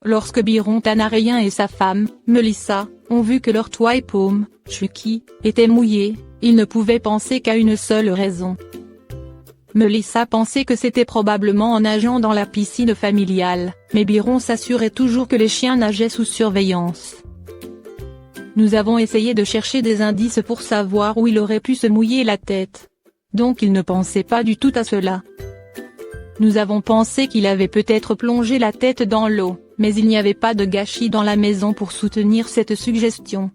lorsque Byron Tanarian et sa femme, Melissa, ont vu que leur toit et paume, Chucky, étaient mouillés, ils ne pouvaient penser qu'à une seule raison. Melissa pensait que c'était probablement en nageant dans la piscine familiale, mais Byron s'assurait toujours que les chiens nageaient sous surveillance. Nous avons essayé de chercher des indices pour savoir où il aurait pu se mouiller la tête. Donc il ne pensait pas du tout à cela. Nous avons pensé qu'il avait peut-être plongé la tête dans l'eau, mais il n'y avait pas de gâchis dans la maison pour soutenir cette suggestion.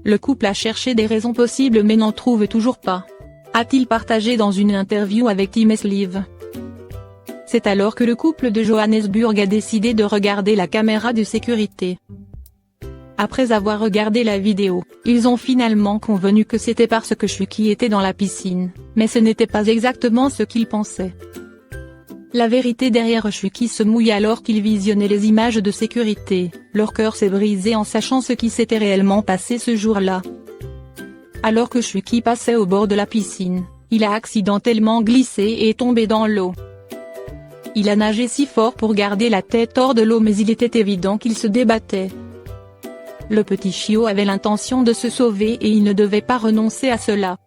Le couple a cherché des raisons possibles mais n'en trouve toujours pas, a-t-il partagé dans une interview avec Tim Sleeve. C'est alors que le couple de Johannesburg a décidé de regarder la caméra de sécurité. Après avoir regardé la vidéo, ils ont finalement convenu que c'était parce que Chucky était dans la piscine, mais ce n'était pas exactement ce qu'ils pensaient. La vérité derrière Chucky se mouille alors qu'ils visionnaient les images de sécurité, leur cœur s'est brisé en sachant ce qui s'était réellement passé ce jour-là. Alors que Chucky passait au bord de la piscine, il a accidentellement glissé et est tombé dans l'eau. Il a nagé si fort pour garder la tête hors de l'eau mais il était évident qu'il se débattait. Le petit chiot avait l'intention de se sauver et il ne devait pas renoncer à cela.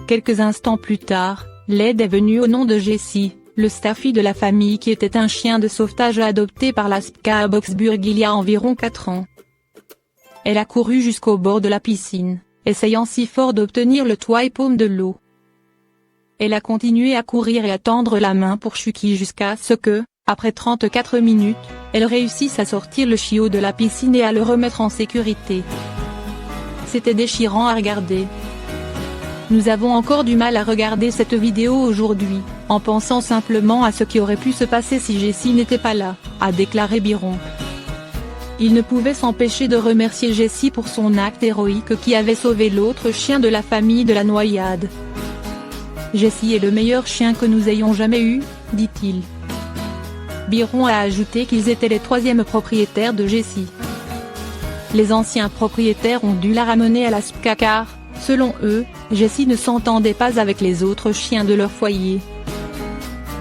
Quelques instants plus tard, l'aide est venue au nom de Jessie, le staffy de la famille qui était un chien de sauvetage adopté par la SPCA à Boksburg il y a environ 4 ans. Elle a couru jusqu'au bord de la piscine, essayant si fort d'obtenir le toit et paume de l'eau. Elle a continué à courir et à tendre la main pour Chucky jusqu'à ce que, après 34 minutes, elle réussisse à sortir le chiot de la piscine et à le remettre en sécurité. C'était déchirant à regarder. Nous avons encore du mal à regarder cette vidéo aujourd'hui, en pensant simplement à ce qui aurait pu se passer si Jessie n'était pas là, a déclaré Byron. Il ne pouvait s'empêcher de remercier Jessie pour son acte héroïque qui avait sauvé l'autre chien de la famille de la noyade. Jessie est le meilleur chien que nous ayons jamais eu, dit-il. Byron a ajouté qu'ils étaient les 3e propriétaires de Jessie. Les anciens propriétaires ont dû la ramener à la SPCA car, selon eux, Jessie ne s'entendait pas avec les autres chiens de leur foyer.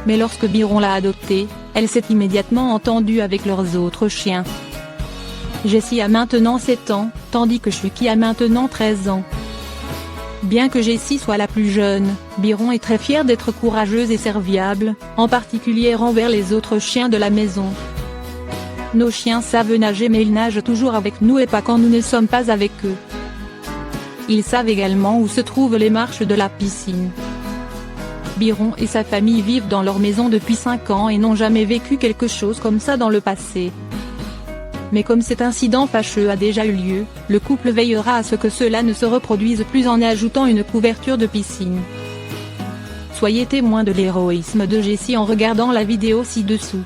Mais lorsque Byron l'a adoptée, elle s'est immédiatement entendue avec leurs autres chiens. Jessie a maintenant 7 ans, tandis que Chucky a maintenant 13 ans. Bien que Jessie soit la plus jeune, Byron est très fier d'être courageuse et serviable, en particulier envers les autres chiens de la maison. Nos chiens savent nager mais ils nagent toujours avec nous et pas quand nous ne sommes pas avec eux. Ils savent également où se trouvent les marches de la piscine. Byron et sa famille vivent dans leur maison depuis 5 ans et n'ont jamais vécu quelque chose comme ça dans le passé. Mais comme cet incident fâcheux a déjà eu lieu, le couple veillera à ce que cela ne se reproduise plus en ajoutant une couverture de piscine. Soyez témoin de l'héroïsme de Jessie en regardant la vidéo ci-dessous.